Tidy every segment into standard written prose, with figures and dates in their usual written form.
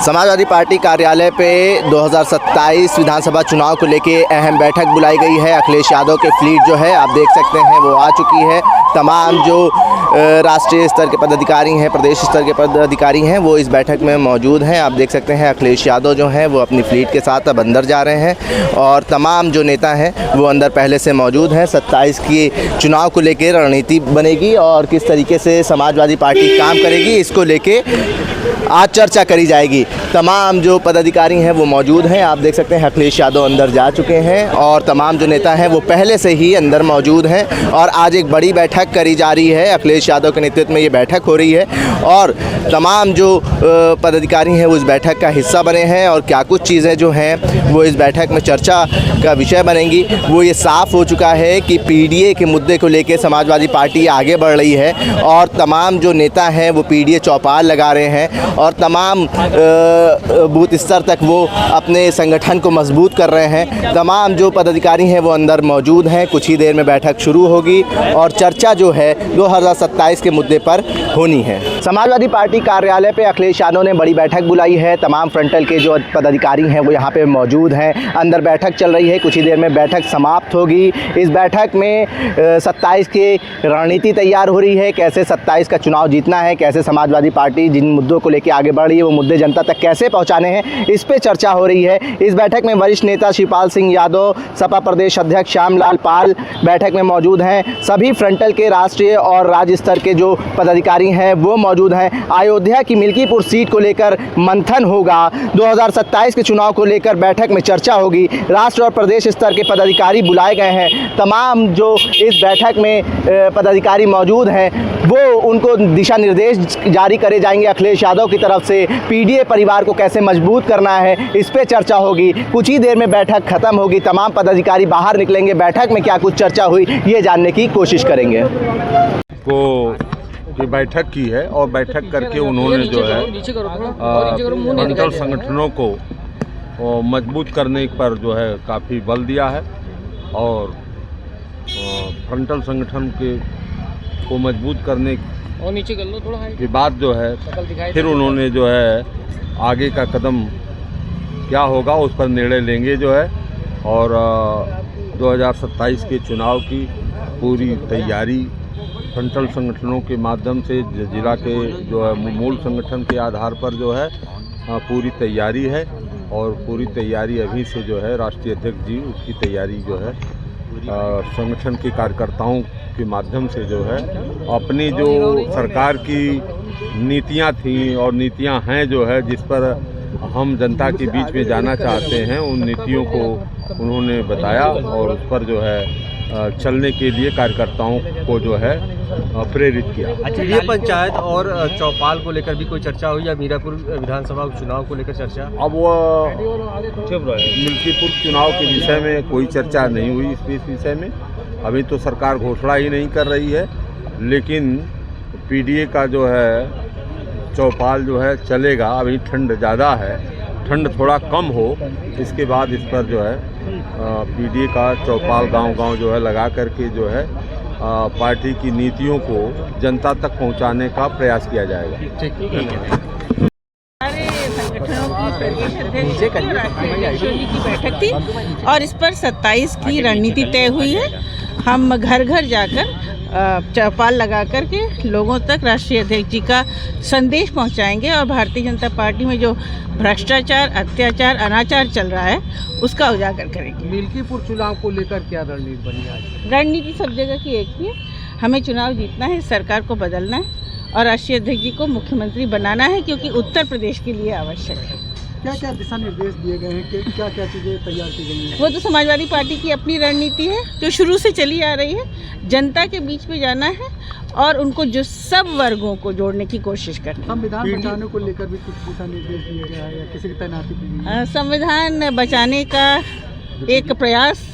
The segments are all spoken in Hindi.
समाजवादी पार्टी कार्यालय पे 2027 विधानसभा चुनाव को लेके अहम बैठक बुलाई गई है। अखिलेश यादव के फ्लीट जो है आप देख सकते हैं वो आ चुकी है। तमाम जो राष्ट्रीय स्तर के पदाधिकारी हैं, प्रदेश स्तर के पदाधिकारी हैं, वो इस बैठक में मौजूद हैं। आप देख सकते हैं अखिलेश यादव जो हैं वो अपनी फ्लीट के साथ अब अंदर जा रहे हैं और तमाम जो नेता हैं वो अंदर पहले से मौजूद हैं। 27 की चुनाव को लेकर रणनीति बनेगी और किस तरीके से समाजवादी पार्टी काम करेगी इसको लेके आज चर्चा करी जाएगी। तमाम जो पदाधिकारी हैं वो मौजूद हैं। आप देख सकते हैं अखिलेश यादव अंदर जा चुके हैं और तमाम जो नेता हैं वो पहले से ही अंदर मौजूद हैं और आज एक बड़ी बैठक करी जा रही है। अखिलेश यादव के नेतृत्व में ये बैठक हो रही है और तमाम जो पदाधिकारी हैं वो इस बैठक का हिस्सा बने हैं और क्या कुछ चीज़ें जो हैं वो इस बैठक में चर्चा का विषय बनेंगी वो ये साफ़ हो चुका है कि पीडीए के मुद्दे को लेकर समाजवादी पार्टी आगे बढ़ रही है और तमाम जो नेता हैं वो पीडीए चौपाल लगा रहे हैं और तमाम बूथ स्तर तक वो अपने संगठन को मजबूत कर रहे हैं। तमाम जो पदाधिकारी हैं वो अंदर मौजूद हैं। कुछ ही देर में बैठक शुरू होगी और चर्चा जो है 2027 के मुद्दे पर होनी है। समाजवादी पार्टी कार्यालय पे अखिलेश यादव ने बड़ी बैठक बुलाई है। तमाम फ्रंटल के जो पदाधिकारी हैं वो यहाँ पे मौजूद हैं। अंदर बैठक चल रही है। कुछ ही देर में बैठक समाप्त होगी। इस बैठक में 27 की रणनीति तैयार हो रही है। कैसे 27 का चुनाव जीतना है, कैसे समाजवादी पार्टी जिन मुद्दों को लेकर आगे बढ़ रही है वो मुद्दे जनता तक कैसे पहुंचाने हैं, इस पे चर्चा हो रही है। इस बैठक में वरिष्ठ नेता शिवपाल सिंह यादव, सपा प्रदेश अध्यक्ष श्यामलाल पाल बैठक में मौजूद हैं। सभी फ्रंटल के राष्ट्रीय और राज्य स्तर के जो पदाधिकारी हैं वो मौजूद हैं। अयोध्या की मिल्कीपुर सीट को लेकर मंथन होगा। 2027 के चुनाव को लेकर बैठक में चर्चा होगी। राष्ट्र और प्रदेश स्तर के पदाधिकारी बुलाए गए हैं। तमाम जो इस बैठक में पदाधिकारी मौजूद हैं वो उनको दिशा निर्देश जारी करे जाएंगे अखिलेश यादव की तरफ से। पीडीए परिवार को कैसे मजबूत करना है इस पे चर्चा होगी। कुछ ही देर में बैठक खत्म होगी। तमाम पदाधिकारी बाहर निकलेंगे। बैठक में क्या कुछ चर्चा हुई ये जानने की कोशिश करेंगे। ये बैठक की है और बैठक करके उन्होंने जो है फ्रंटल संगठनों को मजबूत करने पर जो है काफ़ी बल दिया है और फ्रंटल संगठन को मजबूत करने के बाद जो है फिर उन्होंने जो है आगे का कदम क्या होगा उस पर निर्णय लेंगे जो है। और 2027 के चुनाव की पूरी तैयारी फ्रंटल संगठनों के माध्यम से जिला के जो है मूल संगठन के आधार पर जो है पूरी तैयारी है और पूरी तैयारी अभी से जो है राष्ट्रीय अध्यक्ष जी उसकी तैयारी जो है संगठन के कार्यकर्ताओं के माध्यम से जो है अपनी जो सरकार की नीतियां थी और नीतियां हैं जो है जिस पर हम जनता के बीच में जाना चाहते हैं उन नीतियों को उन्होंने बताया और उस पर जो है चलने के लिए कार्यकर्ताओं को जो है प्रेरित किया। अच्छा, ये पंचायत और चौपाल को लेकर भी कोई चर्चा हुई या मीरापुर विधानसभा चुनाव को लेकर चर्चा? अब वो मिल्कीपुर चुनाव के विषय में कोई चर्चा नहीं हुई। इस विषय में अभी तो सरकार घोषणा ही नहीं कर रही है, लेकिन पीडीए का जो है चौपाल जो है चलेगा। अभी ठंड ज़्यादा है, ठंड थोड़ा कम हो इसके बाद इस पर जो है पीडीए का चौपाल गांव-गांव जो है लगा करके जो है पार्टी की नीतियों को जनता तक पहुंचाने का प्रयास किया जाएगा। सारे संगठनों की प्रदेश अध्यक्ष की बैठक थी और इस पर 27 की रणनीति तय हुई है। हम घर घर जाकर चौपाल लगा करके लोगों तक राष्ट्रीय अध्यक्ष जी का संदेश पहुंचाएंगे और भारतीय जनता पार्टी में जो भ्रष्टाचार, अत्याचार, अनाचार चल रहा है उसका उजागर करेंगे। मिल्कीपुर चुनाव को लेकर क्या रणनीति बनी आज? रणनीति सब जगह की एक ही है। हमें चुनाव जीतना है, सरकार को बदलना है और राष्ट्रीय अध्यक्ष जी को मुख्यमंत्री बनाना है क्योंकि उत्तर प्रदेश के लिए आवश्यक है। क्या क्या दिशा निर्देश दिए गए हैं कि क्या क्या चीज़ें तैयार की गई हैं? वो तो समाजवादी पार्टी की अपनी रणनीति है जो शुरू से चली आ रही है। जनता के बीच में जाना है और उनको जो सब वर्गों को जोड़ने की कोशिश करनी है। संविधान बचाने को लेकर भी कुछ दिशा निर्देश दिए गए हैं या किसी की तैनाती की गई है? संविधान बचाने का एक प्रयास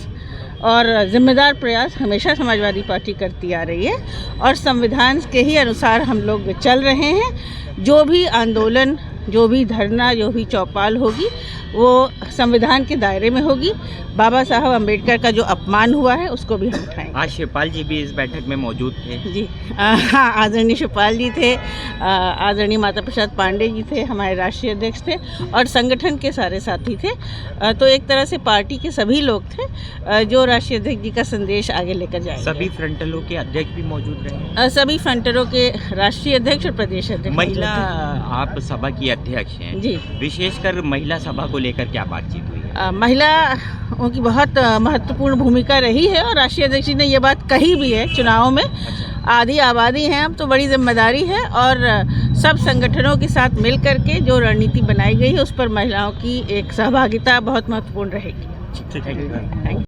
और जिम्मेदार प्रयास हमेशा समाजवादी पार्टी करती आ रही है और संविधान के ही अनुसार हम लोग चल रहे हैं। जो भी आंदोलन, जो भी धरना, जो भी चौपाल होगी वो संविधान के दायरे में होगी। बाबा साहब अम्बेडकर का जो अपमान हुआ है उसको भी हम उठाएंगे। आज शिवपाल जी भी इस बैठक में मौजूद थे। जी हाँ, आदरणीय शिवपाल जी थे, आदरणीय माता प्रसाद पांडे जी थे, हमारे राष्ट्रीय अध्यक्ष थे और संगठन के सारे साथी थे। तो एक तरह से पार्टी के सभी लोग थे जो राष्ट्रीय अध्यक्ष जी का संदेश आगे लेकर जाएंगे। सभी फ्रंटलों के अध्यक्ष भी मौजूद रहे। सभी फ्रंटलों के राष्ट्रीय अध्यक्ष और प्रदेश अध्यक्ष। महिला आप सभा की अध्यक्ष हैं जी, विशेषकर महिला सभा को लेकर क्या बातचीत हुई? महिलाओं की बहुत महत्वपूर्ण भूमिका रही है और राष्ट्रीय अध्यक्ष जी ने ये बात कही भी है चुनाव में। आधी आबादी है अब तो बड़ी जिम्मेदारी है और सब संगठनों के साथ मिल करके जो रणनीति बनाई गई है उस पर महिलाओं की एक सहभागिता बहुत महत्वपूर्ण रहेगी। Thank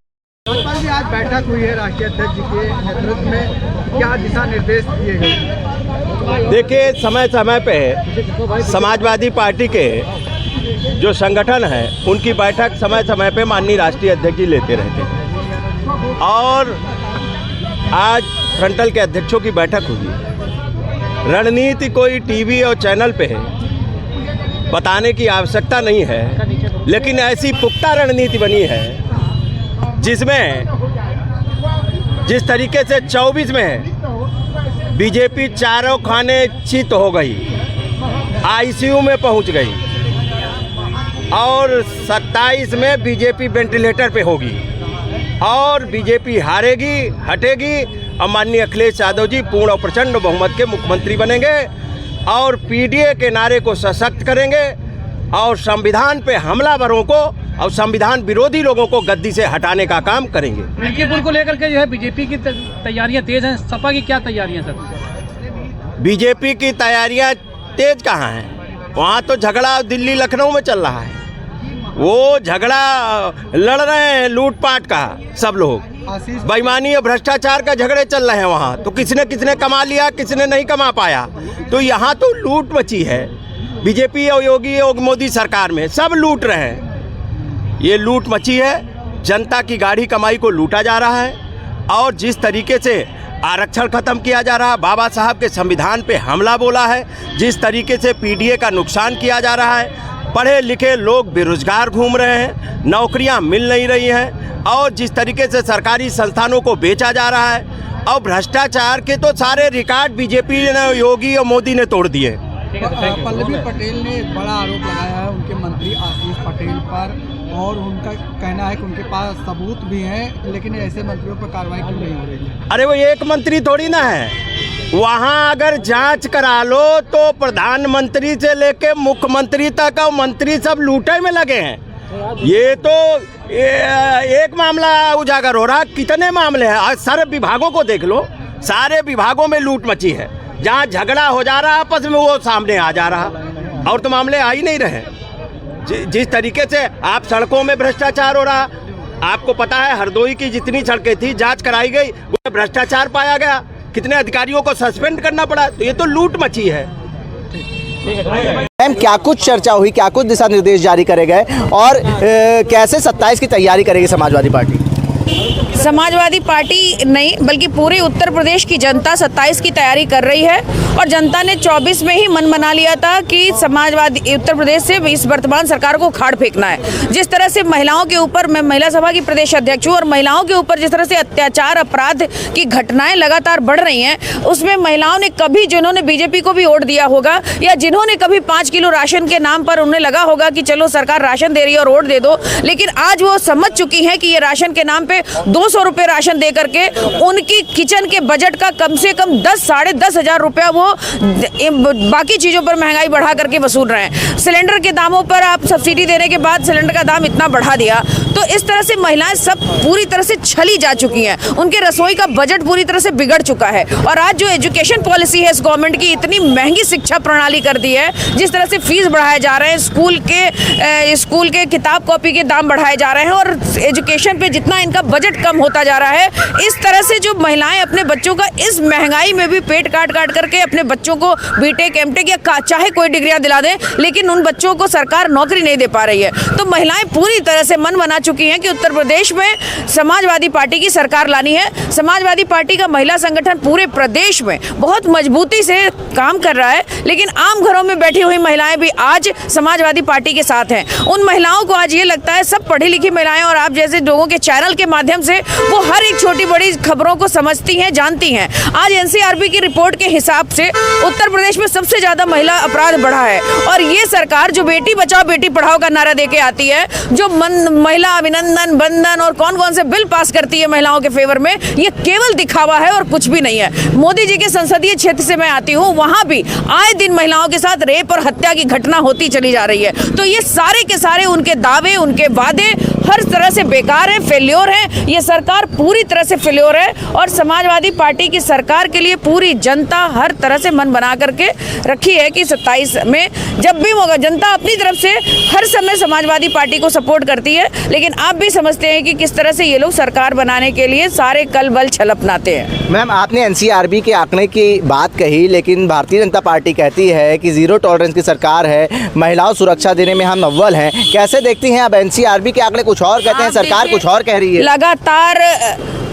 you. आज बैठक हुई है राष्ट्रीय अध्यक्ष जी के नेतृत्व में, क्या दिशा निर्देश दिए गए? देखिए, समय समय पे समाजवादी पार्टी के जो संगठन है उनकी बैठक समय समय पे माननीय राष्ट्रीय अध्यक्ष जी लेते रहते हैं और आज फ्रंटल के अध्यक्षों की बैठक हुई। रणनीति कोई टीवी और चैनल पे बताने की आवश्यकता नहीं है, लेकिन ऐसी पुख्ता रणनीति बनी है जिसमें जिस तरीके से 24 में बीजेपी चारों खाने चित हो गई, आईसीयू में पहुंच गई और 27 में बीजेपी वेंटिलेटर पे होगी और बीजेपी हारेगी, हटेगी और माननीय अखिलेश यादव जी पूर्ण और प्रचंड बहुमत के मुख्यमंत्री बनेंगे और पीडीए के नारे को सशक्त करेंगे और संविधान पे हमलावरों को और संविधान विरोधी लोगों को गद्दी से हटाने का काम करेंगे। लड़कीपुर को लेकर के जो है बीजेपी की तैयारियां तेज हैं, सपा की क्या तैयारियां सर? बीजेपी की तैयारियां तेज कहाँ हैं? वहाँ तो झगड़ा दिल्ली लखनऊ में चल रहा है, वो झगड़ा लड़ रहे हैं लूटपाट का, सब लोग बेईमानी और भ्रष्टाचार का झगड़े चल रहे हैं वहाँ। तो किसने कमा लिया, किसने नहीं कमा पाया। तो यहाँ तो लूट मची है, बीजेपी और योगी और मोदी सरकार में सब लूट रहे हैं। ये लूट मची है, जनता की गाढ़ी कमाई को लूटा जा रहा है और जिस तरीके से आरक्षण खत्म किया जा रहा है, बाबा साहब के संविधान पे हमला बोला है, जिस तरीके से पीडीए का नुकसान किया जा रहा है, पढ़े लिखे लोग बेरोजगार घूम रहे हैं, नौकरियां मिल नहीं रही हैं और जिस तरीके से सरकारी संस्थानों को बेचा जा रहा है और भ्रष्टाचार के तो सारे रिकॉर्ड बीजेपी ने, योगी और मोदी ने तोड़ दिए। पल्लवी पटेल ने एक बड़ा आरोप लगाया है उनके मंत्री आशीष पटेल पर और उनका कहना है कि उनके पास सबूत भी हैं, लेकिन ऐसे मंत्रियों पर कार्रवाई क्यों नहीं हो रही है? अरे वो एक मंत्री थोड़ी ना है, वहाँ अगर जांच करा लो तो प्रधानमंत्री से लेके मुख्यमंत्री तक और मंत्री सब लूटे में लगे हैं। ये तो एक मामला उजागर हो रहा, कितने मामले हैं? आज सारे विभागों को देख लो, सारे विभागों में लूट मची है। जहाँ झगड़ा हो जा रहा आपस में वो सामने आ जा रहा और तो मामले आ ही नहीं रहे। जिस तरीके से आप सड़कों में भ्रष्टाचार हो रहा, आपको पता है हरदोई की जितनी सड़कें थी जांच कराई गई, उसमें भ्रष्टाचार पाया गया, कितने अधिकारियों को सस्पेंड करना पड़ा। तो ये तो लूट मची है। मैम, क्या कुछ चर्चा हुई, क्या कुछ दिशा निर्देश जारी करे गए और कैसे 27 की तैयारी करेगी समाजवादी पार्टी? समाजवादी पार्टी नहीं बल्कि पूरे उत्तर प्रदेश की जनता 27 की तैयारी कर रही है और जनता ने 24 में ही मन बना लिया था कि समाजवादी उत्तर प्रदेश से इस वर्तमान सरकार को उखाड़ फेंकना है। जिस तरह से महिलाओं के ऊपर, मैं महिला सभा की प्रदेश अध्यक्ष हूँ और महिलाओं के ऊपर जिस तरह से अत्याचार अपराध की घटनाएं लगातार बढ़ रही हैं, उसमें महिलाओं ने कभी, जिन्होंने बीजेपी को भी वोट दिया होगा या जिन्होंने कभी 5 किलो राशन के नाम पर उन्हें लगा होगा कि चलो सरकार राशन दे रही है और वोट दे दो, लेकिन आज वो समझ चुकी हैं कि ये राशन के नाम पे 200 रुपये राशन दे करके उनकी किचन के बजट का कम से कम 10-10.5 हजार रुपया वो बाकी चीज़ों पर महंगाई बढ़ा करके वसूल रहे हैं। सिलेंडर के दामों पर आप सब्सिडी देने के बाद सिलेंडर का दाम इतना बढ़ा दिया, तो इस तरह से महिलाएं सब पूरी तरह से छली जा चुकी हैं। उनके रसोई का बजट पूरी तरह से बिगड़ चुका है और आज जो एजुकेशन पॉलिसी है इस गवर्नमेंट की, इतनी महंगी शिक्षा प्रणाली कर दी है, जिस तरह से फीस बढ़ाए जा रहे हैं, स्कूल के किताब कॉपी के दाम बढ़ाए जा रहे हैं और एजुकेशन पे जितना इनका बजट कम होता जा रहा है, इस तरह से जो महिलाएं अपने बच्चों का इस महंगाई में भी पेट काट करके अपने बच्चों को बीटेक, एमटेक या चाहे कोई डिग्रियां दिला दें, लेकिन उन बच्चों को सरकार नौकरी नहीं दे पा रही है। तो महिलाएं पूरी तरह से मन बना चुकी हैं कि उत्तर प्रदेश में समाजवादी पार्टी की सरकार लानी है। समाजवादी पार्टी का महिला संगठन पूरे प्रदेश में बहुत मजबूती से काम कर रहा है, लेकिन आम घरों में बैठी हुई महिलाएं भी आज समाजवादी पार्टी के साथ हैं। उन महिलाओं को आज ये लगता है, सब पढ़ी लिखी महिलाएं और आप जैसे लोगों के चैनल के माध्यम से वो हर एक छोटी बड़ी खबरों को समझती हैं, जानती हैं। आज एनसीआरबी की रिपोर्ट के हिसाब से उत्तर प्रदेश में सबसे ज्यादा महिला अपराध बढ़ा है, और ये सरकार जो बेटी बचाओ बेटी पढ़ाओ का नारा देके आती है, जो महिला अभिनंदन बंधन और कौन कौन से बिल पास करती है महिलाओं के फेवर में, ये केवल दिखावा है और कुछ भी नहीं है। मोदी जी के संसदीय क्षेत्र से मैं आती हूँ, वहां भी आए दिन महिलाओं के साथ रेप और हत्या की घटना होती चली जा रही है। तो ये सारे के सारे उनके दावे, उनके वादे हर तरह से बेकार है, फेल्योर है। ये सरकार पूरी तरह से फेल्योर है, और समाजवादी पार्टी की सरकार के लिए पूरी जनता हर तरह से मन बना करके रखी है कि 27 में जब भी होगा, जनता अपनी तरफ से हर समय समाजवादी पार्टी को सपोर्ट करती है, लेकिन आप भी समझते हैं कि किस तरह से ये लोग सरकार बनाने के लिए सारे कल बल छल अपनाते हैं। मैम, आपने एनसीआरबी के आंकड़े की बात कही, लेकिन भारतीय जनता पार्टी कहती है कि जीरो टॉलरेंस की सरकार है, महिलाओं सुरक्षा देने में हम अव्वल हैं। कैसे देखती हैं? अब एनसीआरबी के आंकड़े कुछ और कहते हैं, सरकार कुछ और कह रही है। लगातार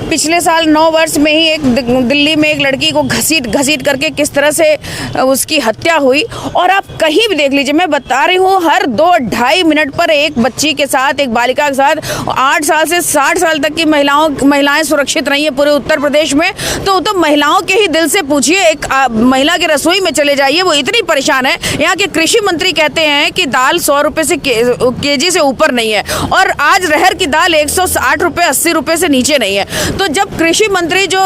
पिछले साल 9 वर्ष में ही एक दिल्ली में एक लड़की को घसीट करके किस तरह से उसकी हत्या हुई, और आप कहीं भी देख लीजिए, मैं बता रही हूँ, हर 2-2.5 मिनट पर एक बच्ची के साथ, एक बालिका के साथ 8 साल से 60 साल तक की महिलाएं सुरक्षित नहीं है पूरे उत्तर प्रदेश में। तो महिलाओं के ही दिल से पूछिए, एक महिला की रसोई में चले जाइए, वो इतनी परेशान है। यहाँ के कृषि मंत्री कहते हैं कि दाल 100 रुपये से केजी से ऊपर नहीं है, और आज रहर की दाल 160 रुपये 80 रुपये से नीचे नहीं है। तो जब कृषि मंत्री जो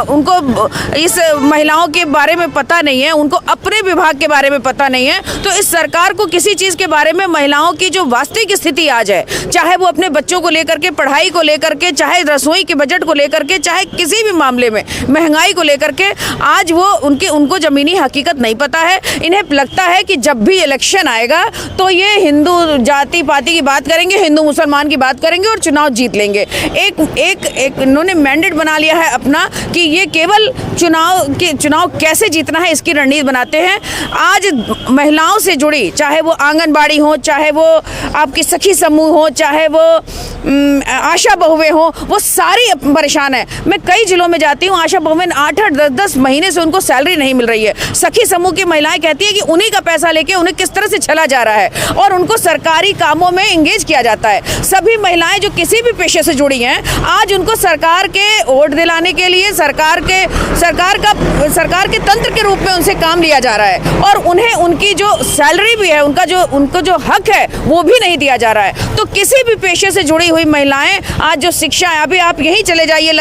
उनको इस महिलाओं के बारे में पता नहीं है, उनको अपने विभाग के बारे में पता नहीं है, तो इस सरकार को किसी चीज़ के बारे में, महिलाओं की जो वास्तविक स्थिति आज है, चाहे वो अपने बच्चों को लेकर के, पढ़ाई को लेकर के, चाहे रसोई के बजट को लेकर के, चाहे किसी भी मामले में महंगाई को लेकर के, आज वो उनको ज़मीनी हकीकत नहीं पता है। इन्हें लगता है कि जब भी इलेक्शन आएगा तो ये हिंदू जाति पाति की बात करेंगे, हिंदू मुसलमान की बात करेंगे और चुनाव जीत लेंगे। एक इन्होंने मैंडेट बना लिया है अपना कि ये केवल चुनाव कैसे जीतना है इसकी रणनीति बनाते हैं। आज महिलाओं से जुड़ी, चाहे वो आंगनबाड़ी हो, चाहे वो आपकी सखी समूह हो, चाहे वो आशा बहुएं हो, वो सारी परेशान है। मैं कई जिलों में जाती हूँ, आशा बहुएं 8-8, 10-10 महीने से उनको सैलरी नहीं मिल रही है। सखी समूह की महिलाएं कहती है कि उन्हीं का पैसा लेके उन्हें किस तरह से चला जा रहा है, और उनको सरकारी कामों में एंगेज किया जाता है। सभी महिलाएं जो किसी भी पेशे से जुड़ी हैं, आज उनको सरकार के वोट दिलाने के लिए सरकार के तंत्र के रूप में उनसे काम लिया जा रहा है, और उन्हें उनकी जो सैलरी भी है, उनको जो हक है वो भी नहीं दिया जा रहा है। तो किसी भी पेशे से जुड़ी हुई महिलाएं आज जो शिक्षा, अभी आप यहीं चले जाइए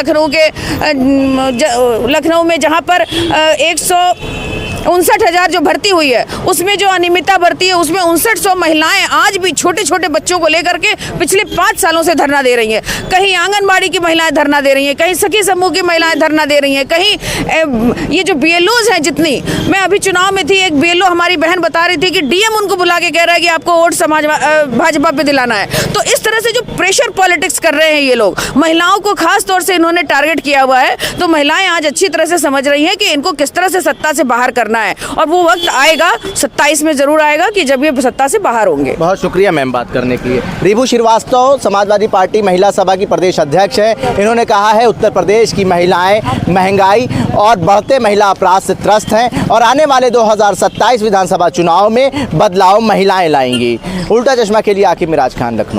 लखनऊ में जहां पर 159,000 जो भर्ती हुई है, उसमें जो अनियमितता भर्ती है, उसमें 5900 महिलाएं आज भी छोटे छोटे बच्चों को लेकर के पिछले 5 सालों से धरना दे रही हैं। कहीं आंगनबाड़ी की महिलाएं धरना दे रही हैं, कहीं सखी समूह की महिलाएं धरना दे रही हैं, कहीं ये जो बीएलओज हैं, जितनी, मैं अभी चुनाव में थी, एक बीएलओ हमारी बहन बता रही थी कि डीएम उनको बुला के कह रहा है कि आपको वोट भाजपा पे दिलाना है। तो इस तरह से जो प्रेशर पॉलिटिक्स कर रहे हैं ये लोग, महिलाओं को खास तौर से इन्होंने टारगेट किया हुआ है। तो महिलाएं आज अच्छी तरह से समझ रही हैं कि इनको किस तरह से सत्ता से बाहर करना है, और वो वक्त आएगा 27 में जरूर आएगा कि जब ये सत्ता से बाहर होंगे। बहुत शुक्रिया मैम बात करने के लिए। रिभू श्रीवास्तव समाजवादी पार्टी महिला सभा की प्रदेश अध्यक्ष है। इन्होंने कहा है उत्तर प्रदेश की महिलाएं महंगाई और बढ़ते महिला अपराध से त्रस्त हैं, और आने वाले 2027 विधानसभा चुनाव में बदलाव महिलाएं लाएंगी। उल्टा चश्मा के लिए आकिब मिराज खान, लखनऊ।